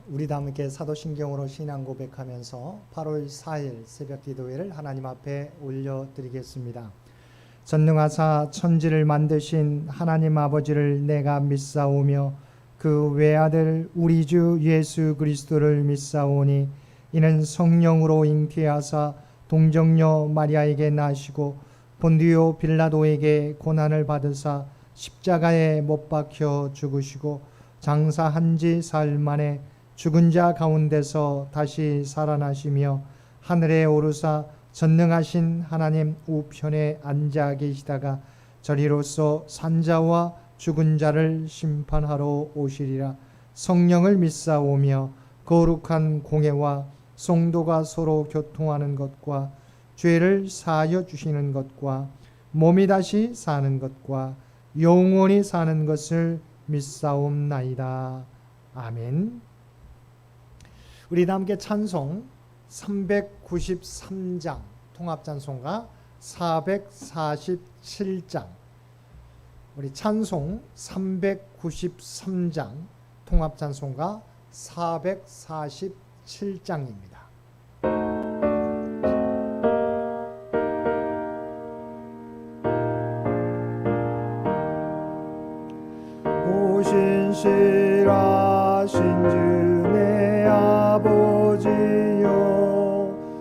우리 다 함께 사도신경으로 신앙 고백하면서 8월 4일 새벽 기도회를 하나님 앞에 올려드리겠습니다. 전능하사 천지를 만드신 하나님 아버지를 내가 믿사오며 그 외아들 우리 주 예수 그리스도를 믿사오니 이는 성령으로 잉태하사 동정녀 마리아에게 나시고 본디오 빌라도에게 고난을 받으사 십자가에 못 박혀 죽으시고 장사한 지 사흘 만에 죽은 자 가운데서 다시 살아나시며 하늘에 오르사 전능하신 하나님 우편에 앉아 계시다가 저리로서 산자와 죽은 자를 심판하러 오시리라. 성령을 믿사오며 거룩한 공회와 성도가 서로 교통하는 것과 죄를 사하여 주시는 것과 몸이 다시 사는 것과 영원히 사는 것을 믿사옵나이다. 아멘. 우리 다 함께 찬송 393장 통합찬송가 447장 우리 찬송 393장 통합찬송가 447장입니다. 오신실하신 주 내 아버지여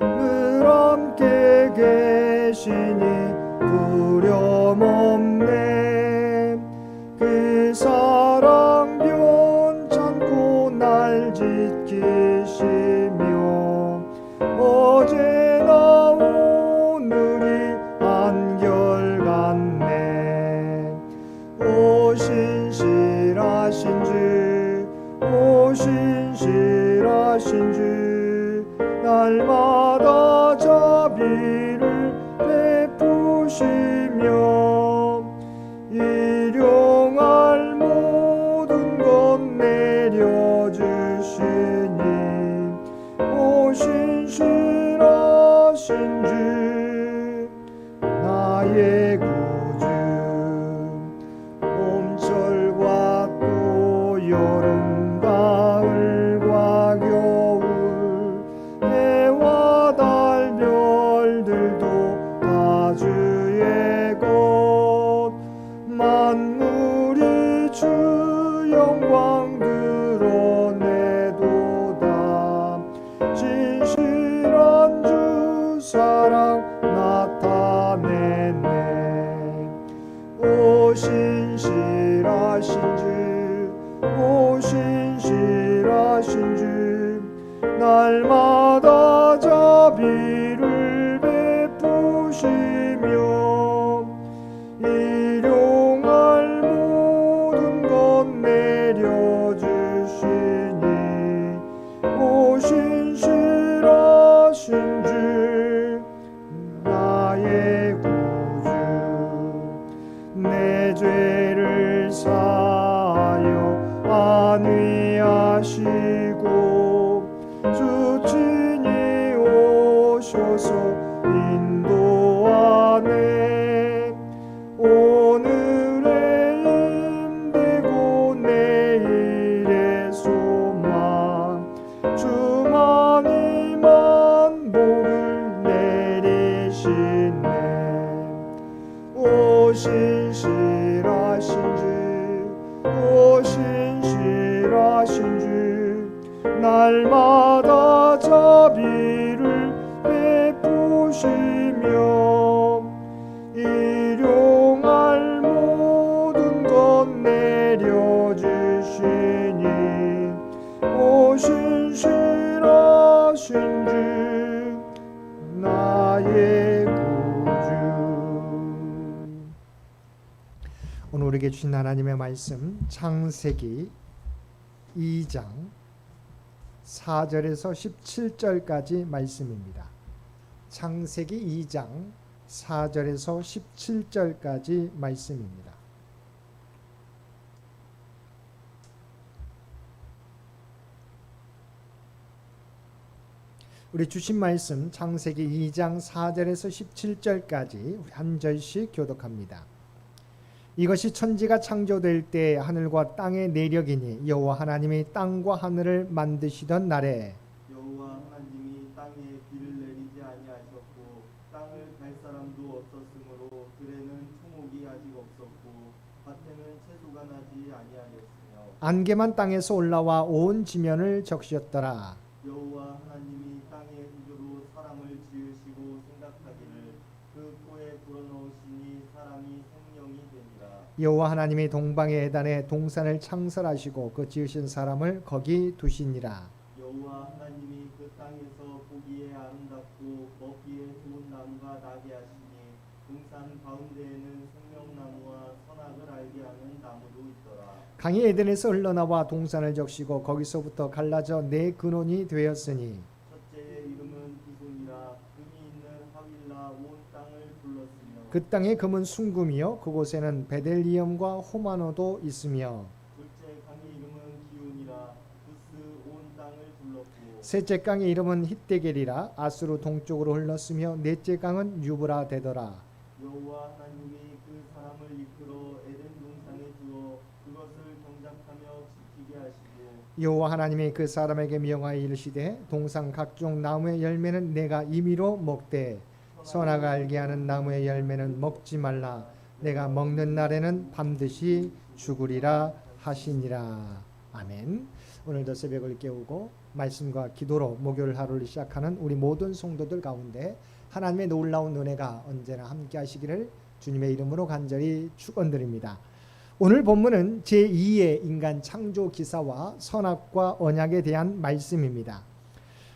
늘 함께 계시니 두려움없네. 그 사랑 변찮고 날 지키시며 어제나 오늘이 한결같네. 오신실하신 주 날마다 자비를 베푸시며 일용할 모든 것 내려주시니 오신실하신 주 나의 구주. 봄철과 또 여름 가을과 겨울 해와 달 별들도 다 주의 것. 만물이 주 영광 드러내도다. 진실한 주 사랑 나타내네. 오신실하신 주 날마다 자비를 베푸시며 일용할 모든 것 내려주시니 오신실하신 주 나의 구주. 내 죄를 사하여 안위하시고 주 친히 오셔서 인도하네. 오늘의 힘되고 내일의 소망 주만이 만복을 내리시네. 오신실하신 주 날마다 자비를 베푸시며 일용할 모든 것 내려주시니 오신실하신 주 나의 구주. 오늘 우리에게 주신 하나님의 말씀 창세기 2장 4절에서 17절까지 말씀입니다. 창세기 2장 4절에서 17절까지 말씀입니다. 우리 주신 말씀 창세기 2장 4절에서 17절까지 우리 한 절씩 교독합니다. 이것이 천지가 창조될 때 하늘과 땅의 내력이니 여호와 하나님이 땅과 하늘을 만드시던 날에 여호와 하나님이 땅에 비를 내리지 아니하셨고 땅을 갈 사람도 없었으므로 들에는 초목이 아직 없었고 밭에는 채소가 나지 아니하였으며 안개만 땅에서 올라와 온 지면을 적셨더라. 여호와 하나님이 땅의 우주로 사람을 지으시고 생각하기를 그 코에 불어넣으시니 사람이 생명이 되니라. 여호와 하나님이 동방의 에단에 동산을 창설하시고 그 지으신 사람을 거기 두시니라. 여호와 하나님이 그 땅에서 보기에 아름답고 먹기에 좋은 나무가 나게 하시니 동산 가운데에는 생명나무와 선악을 알게 하는 나무도 있더라. 강이 에덴에서 흘러나와 동산을 적시고 거기서부터 갈라져 네 근원이 되었으니 첫째의 이름은 기손이라 금이 있는 하윌라 온 땅을 불렀으며 그 땅의 금은 순금이요 그곳에는 베델리엄과 호마노도 있으며 둘째 강의 이름은 기운이라 부스 온 땅을 불렀고 셋째 강의 이름은 히데겔이라 아수르 동쪽으로 흘렀으며 넷째 강은 유브라 되더라. 여호와 하나님이 그 사람을 이끌어 에덴 동산에 두어 그것을 경작하며 지키게 하시고 여호와 하나님이 그 사람에게 명하여 이르시되 동산 각종 나무의 열매는 내가 임의로 먹되 선악을 알게 하는 나무의 열매는 먹지 말라. 내가 먹는 날에는 반드시 죽으리라 하시니라. 아멘. 오늘도 새벽을 깨우고 말씀과 기도로 목요일 하루를 시작하는 우리 모든 성도들 가운데 하나님의 놀라운 은혜가 언제나 함께 하시기를 주님의 이름으로 간절히 축원드립니다. 오늘 본문은 제2의 인간 창조 기사와 선악과 언약에 대한 말씀입니다.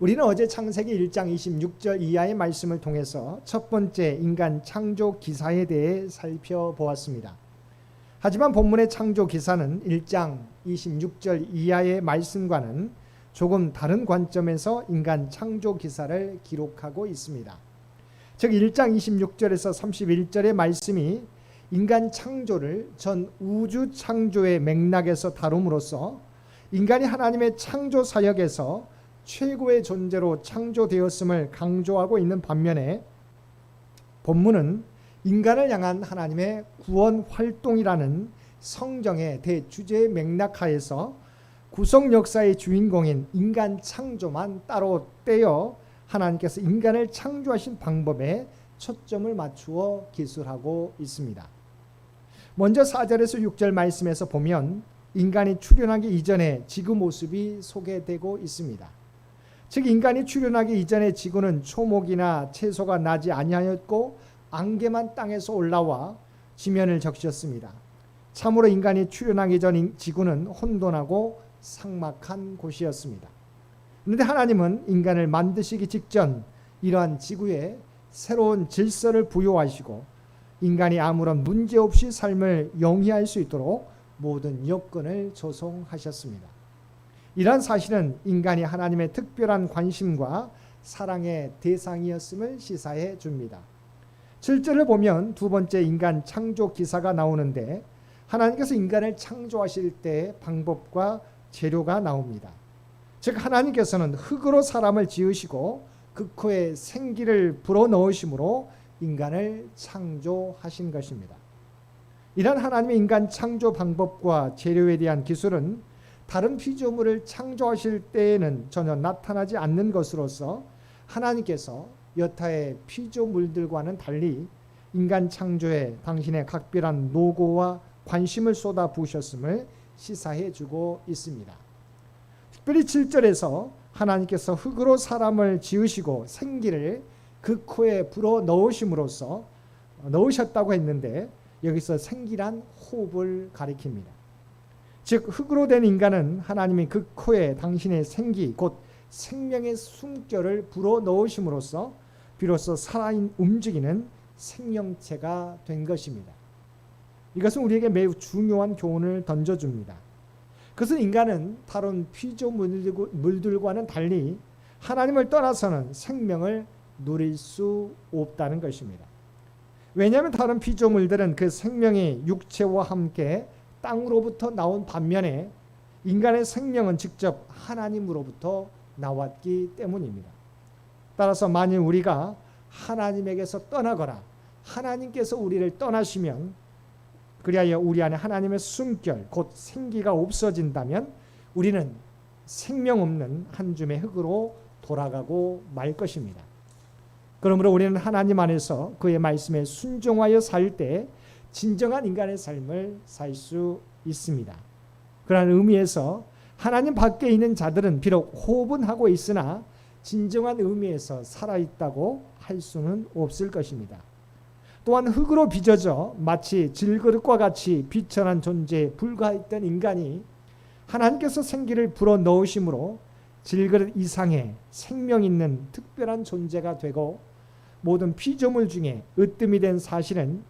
우리는 어제 창세기 1장 26절 이하의 말씀을 통해서 첫 번째 인간 창조 기사에 대해 살펴보았습니다. 하지만 본문의 창조 기사는 1장 26절 이하의 말씀과는 조금 다른 관점에서 인간 창조 기사를 기록하고 있습니다. 즉 1장 26절에서 31절의 말씀이 인간 창조를 전 우주 창조의 맥락에서 다룸으로써 인간이 하나님의 창조 사역에서 최고의 존재로 창조되었음을 강조하고 있는 반면에 본문은 인간을 향한 하나님의 구원 활동이라는 성경의 대주제의 맥락하에서 구속 역사의 주인공인 인간 창조만 따로 떼어 하나님께서 인간을 창조하신 방법에 초점을 맞추어 기술하고 있습니다. 먼저 4절에서 6절 말씀에서 보면 인간이 출현하기 이전의 지구 모습이 소개되고 있습니다. 즉 인간이 출현하기 이전의 지구는 초목이나 채소가 나지 아니하였고 안개만 땅에서 올라와 지면을 적셨습니다. 참으로 인간이 출현하기 전 지구는 혼돈하고 삭막한 곳이었습니다. 그런데 하나님은 인간을 만드시기 직전 이러한 지구에 새로운 질서를 부여하시고 인간이 아무런 문제 없이 삶을 영위할 수 있도록 모든 여건을 조성하셨습니다. 이러한 사실은 인간이 하나님의 특별한 관심과 사랑의 대상이었음을 시사해 줍니다. 7절을 보면 두 번째 인간 창조 기사가 나오는데 하나님께서 인간을 창조하실 때의 방법과 재료가 나옵니다. 즉 하나님께서는 흙으로 사람을 지으시고 그 코에 생기를 불어넣으심으로 인간을 창조하신 것입니다. 이러한 하나님의 인간 창조 방법과 재료에 대한 기술은 다른 피조물을 창조하실 때에는 전혀 나타나지 않는 것으로서 하나님께서 여타의 피조물들과는 달리 인간 창조에 당신의 각별한 노고와 관심을 쏟아 부으셨음을 시사해 주고 있습니다. 특별히 7절에서 하나님께서 흙으로 사람을 지으시고 생기를 그 코에 불어 넣으심으로써 넣으셨다고 했는데 여기서 생기란 호흡을 가리킵니다. 즉 흙으로 된 인간은 하나님이 그 코에 당신의 생기 곧 생명의 숨결을 불어 넣으심으로써 비로소 살아 움직이는 생명체가 된 것입니다. 이것은 우리에게 매우 중요한 교훈을 던져줍니다. 그것은 인간은 다른 피조물들과는 달리 하나님을 떠나서는 생명을 누릴 수 없다는 것입니다. 왜냐하면 다른 피조물들은 그 생명이 육체와 함께 땅으로부터 나온 반면에 인간의 생명은 직접 하나님으로부터 나왔기 때문입니다. 따라서 만일 우리가 하나님에게서 떠나거나 하나님께서 우리를 떠나시면 그리하여 우리 안에 하나님의 숨결 곧 생기가 없어진다면 우리는 생명 없는 한 줌의 흙으로 돌아가고 말 것입니다. 그러므로 우리는 하나님 안에서 그의 말씀에 순종하여 살 때 진정한 인간의 삶을 살 수 있습니다. 그러한 의미에서 하나님 밖에 있는 자들은 비록 호흡은 하고 있으나 진정한 의미에서 살아있다고 할 수는 없을 것입니다. 또한 흙으로 빚어져 마치 질그릇과 같이 비천한 존재에 불과했던 인간이 하나님께서 생기를 불어넣으심으로 질그릇 이상의 생명 있는 특별한 존재가 되고 모든 피조물 중에 으뜸이 된 사실은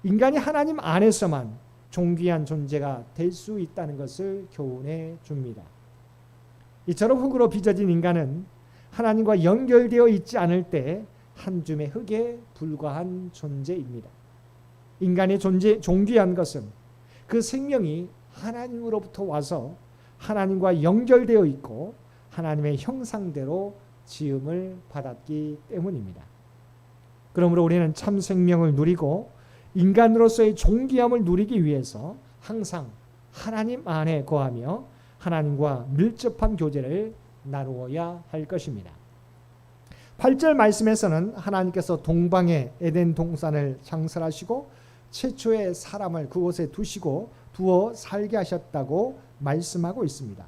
인간이 하나님 안에서만 존귀한 존재가 될 수 있다는 것을 교훈해 줍니다. 이처럼 흙으로 빚어진 인간은 하나님과 연결되어 있지 않을 때 한 줌의 흙에 불과한 존재입니다. 인간의 존귀한 것은 그 생명이 하나님으로부터 와서 하나님과 연결되어 있고 하나님의 형상대로 지음을 받았기 때문입니다. 그러므로 우리는 참 생명을 누리고 인간으로서의 존귀함을 누리기 위해서 항상 하나님 안에 거하며 하나님과 밀접한 교제를 나누어야 할 것입니다. 8절 말씀에서는 하나님께서 동방의 에덴 동산을 창설하시고 최초의 사람을 그곳에 두어 살게 하셨다고 말씀하고 있습니다.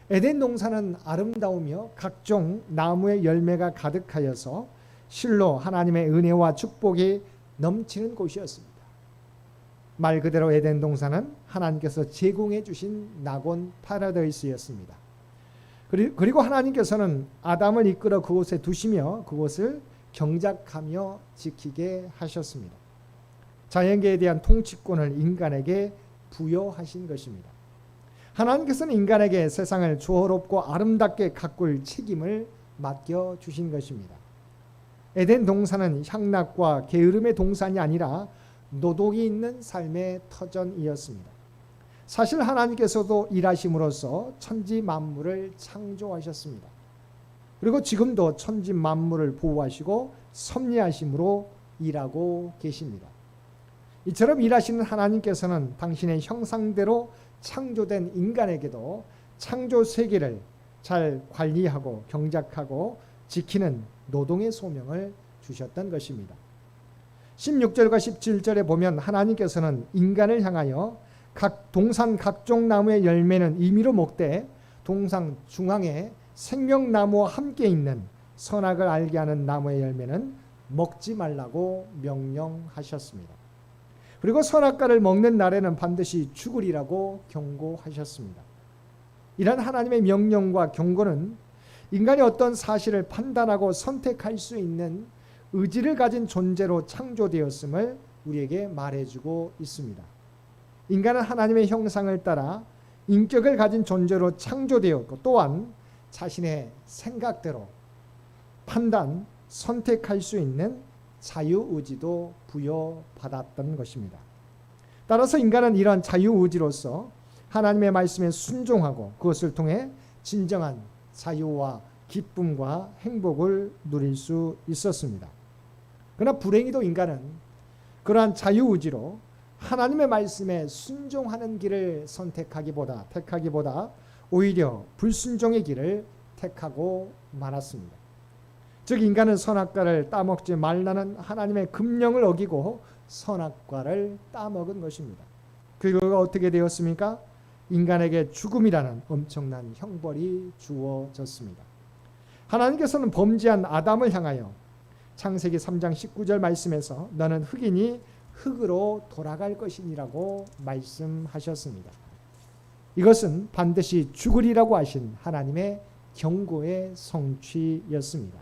에덴 동산은 아름다우며 각종 나무의 열매가 가득하여서 실로 하나님의 은혜와 축복이 넘치는 곳이었습니다. 말 그대로 에덴 동산은 하나님께서 제공해 주신 낙원 파라다이스였습니다. 그리고 하나님께서는 아담을 이끌어 그곳에 두시며 그곳을 경작하며 지키게 하셨습니다. 자연계에 대한 통치권을 인간에게 부여하신 것입니다. 하나님께서는 인간에게 세상을 조화롭고 아름답게 가꿀 책임을 맡겨주신 것입니다. 에덴 동산은 향락과 게으름의 동산이 아니라 노동이 있는 삶의 터전이었습니다. 사실 하나님께서도 일하심으로써 천지 만물을 창조하셨습니다. 그리고 지금도 천지 만물을 보호하시고 섭리하심으로 일하고 계십니다. 이처럼 일하시는 하나님께서는 당신의 형상대로 창조된 인간에게도 창조 세계를 잘 관리하고 경작하고 지키는 노동의 소명을 주셨던 것입니다. 16절과 17절에 보면 하나님께서는 인간을 향하여 각 동산 각종 나무의 열매는 임의로 먹되 동산 중앙에 생명나무와 함께 있는 선악을 알게 하는 나무의 열매는 먹지 말라고 명령하셨습니다. 그리고 선악과를 먹는 날에는 반드시 죽으리라고 경고하셨습니다. 이런 하나님의 명령과 경고는 인간이 어떤 사실을 판단하고 선택할 수 있는 의지를 가진 존재로 창조되었음을 우리에게 말해주고 있습니다. 인간은 하나님의 형상을 따라 인격을 가진 존재로 창조되었고 또한 자신의 생각대로 판단, 선택할 수 있는 자유의지도 부여받았던 것입니다. 따라서 인간은 이런 자유의지로서 하나님의 말씀에 순종하고 그것을 통해 진정한 자유와 기쁨과 행복을 누릴 수 있었습니다. 그러나 불행히도 인간은 그러한 자유의지로 하나님의 말씀에 순종하는 길을 택하기보다 오히려 불순종의 길을 택하고 말았습니다. 즉 인간은 선악과를 따먹지 말라는 하나님의 금령을 어기고 선악과를 따먹은 것입니다. 그 결과 어떻게 되었습니까? 인간에게 죽음이라는 엄청난 형벌이 주어졌습니다. 하나님께서는 범죄한 아담을 향하여 창세기 3장 19절 말씀에서 너는 흙이니 흙으로 돌아갈 것이니라고 말씀하셨습니다. 이것은 반드시 죽으리라고 하신 하나님의 경고의 성취였습니다.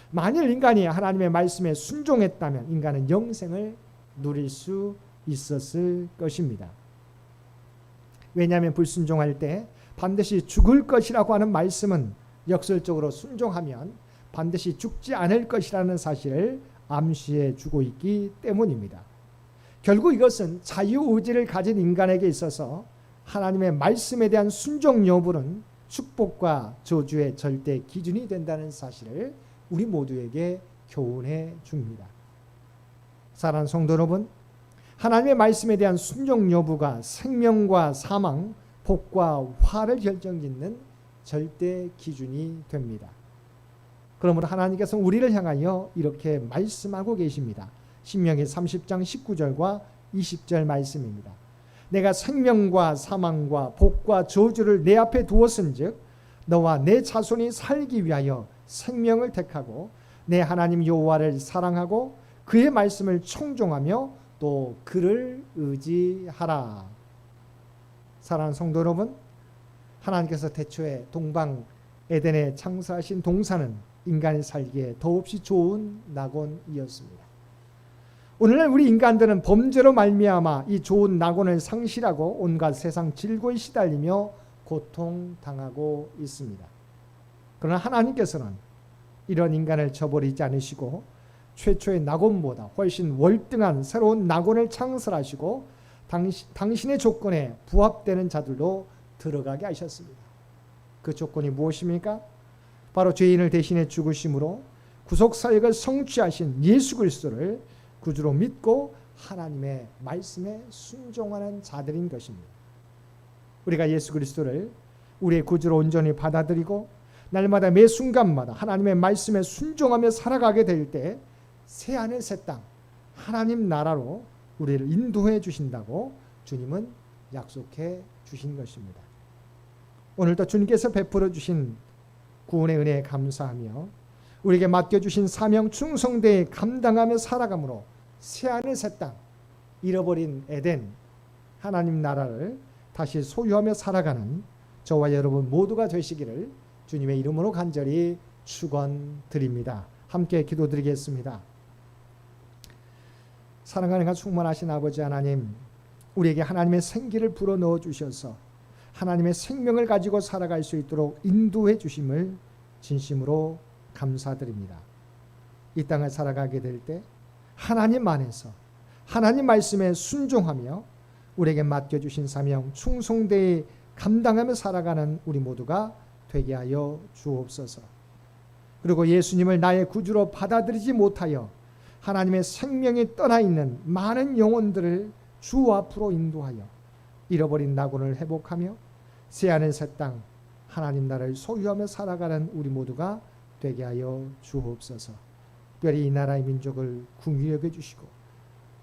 만일 인간이 하나님의 말씀에 순종했다면 인간은 영생을 누릴 수 있었을 것입니다. 왜냐하면 불순종할 때 반드시 죽을 것이라고 하는 말씀은 역설적으로 순종하면 반드시 죽지 않을 것이라는 사실을 암시해 주고 있기 때문입니다. 결국 이것은 자유의지를 가진 인간에게 있어서 하나님의 말씀에 대한 순종 여부는 축복과 저주의 절대 기준이 된다는 사실을 우리 모두에게 교훈해 줍니다. 사랑하는 성도 여러분, 하나님의 말씀에 대한 순종 여부가 생명과 사망, 복과 화를 결정짓는 절대 기준이 됩니다. 그러므로 하나님께서 우리를 향하여 이렇게 말씀하고 계십니다. 신명기 30장 19절과 20절 말씀입니다. 내가 생명과 사망과 복과 저주를 내 앞에 두었은즉 너와 내 자손이 살기 위하여 생명을 택하고 내 하나님 여호와를 사랑하고 그의 말씀을 청종하며 또 그를 의지하라. 사랑하는 성도 여러분, 하나님께서 태초에 동방 에덴에 창조하신 동산은 인간이 살기에 더없이 좋은 낙원이었습니다. 오늘날 우리 인간들은 범죄로 말미암아 이 좋은 낙원을 상실하고 온갖 세상 질고에 시달리며 고통당하고 있습니다. 그러나 하나님께서는 이런 인간을 저버리지 않으시고 최초의 낙원보다 훨씬 월등한 새로운 낙원을 창설하시고 당신의 조건에 부합되는 자들로 들어가게 하셨습니다. 그 조건이 무엇입니까? 바로 죄인을 대신해 죽으심으로 구속사역을 성취하신 예수 그리스도를 구주로 믿고 하나님의 말씀에 순종하는 자들인 것입니다. 우리가 예수 그리스도를 우리의 구주로 온전히 받아들이고 날마다 매 순간마다 하나님의 말씀에 순종하며 살아가게 될 때 새하늘 새 땅 하나님 나라로 우리를 인도해 주신다고 주님은 약속해 주신 것입니다. 오늘도 주님께서 베풀어 주신 구원의 은혜에 감사하며 우리에게 맡겨주신 사명 충성되이 감당하며 살아감으로 새하늘 새 땅 잃어버린 에덴 하나님 나라를 다시 소유하며 살아가는 저와 여러분 모두가 되시기를 주님의 이름으로 간절히 축원드립니다. 함께 기도드리겠습니다. 사랑하는 충만하신 아버지 하나님, 우리에게 하나님의 생기를 불어넣어 주셔서 하나님의 생명을 가지고 살아갈 수 있도록 인도해 주심을 진심으로 감사드립니다. 이 땅을 살아가게 될 때 하나님 안에서 하나님 말씀에 순종하며 우리에게 맡겨주신 사명 충성되이 감당하며 살아가는 우리 모두가 되게 하여 주옵소서. 그리고 예수님을 나의 구주로 받아들이지 못하여 하나님의 생명이 떠나 있는 많은 영혼들을 주 앞으로 인도하여 잃어버린 낙원을 회복하며 새하늘 새 땅 하나님 나라를 소유하며 살아가는 우리 모두가 되게 하여 주옵소서. 특별히 이 나라의 민족을 긍휼히 여겨 주시고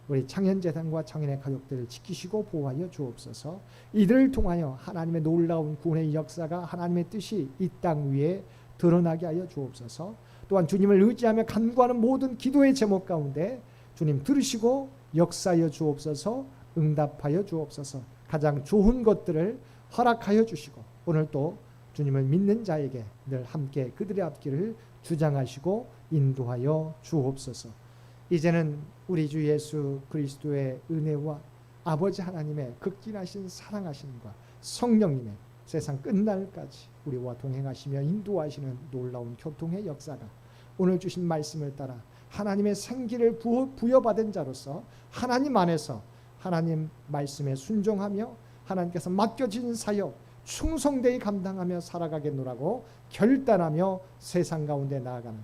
우리 창현재단과 창현의 가족들을 지키시고 보호하여 주옵소서. 이들을 통하여 하나님의 놀라운 구원의 역사가 하나님의 뜻이 이 땅 위에 드러나게 하여 주옵소서. 또한 주님을 의지하며 간구하는 모든 기도의 제목 가운데 주님 들으시고 역사하여 주옵소서. 응답하여 주옵소서. 가장 좋은 것들을 허락하여 주시고 오늘 또 주님을 믿는 자에게 늘 함께 그들의 앞길을 주장하시고 인도하여 주옵소서. 이제는 우리 주 예수 그리스도의 은혜와 아버지 하나님의 극진하신 사랑하심과 성령님의 세상 끝날까지 우리와 동행하시며 인도하시는 놀라운 교통의 역사가 오늘 주신 말씀을 따라 하나님의 생기를 부여받은 자로서 하나님 안에서 하나님 말씀에 순종하며 하나님께서 맡겨진 사역 충성되이 감당하며 살아가겠노라고 결단하며 세상 가운데 나아가는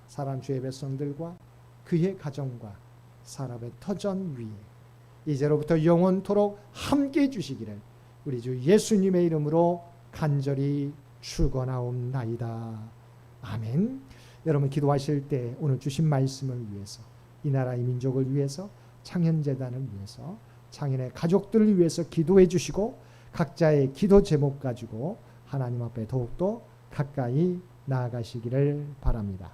사랑 주의 백성들과 그의 가정과 사람의 터전 위에 이제로부터 영원토록 함께해 주시기를 우리 주 예수님의 이름으로 간절히 축원하옵나이다. 아멘. 여러분 기도하실 때 오늘 주신 말씀을 위해서 이 나라의 민족을 위해서 창현재단을 위해서 창현의 가족들을 위해서 기도해 주시고 각자의 기도 제목 가지고 하나님 앞에 더욱더 가까이 나아가시기를 바랍니다.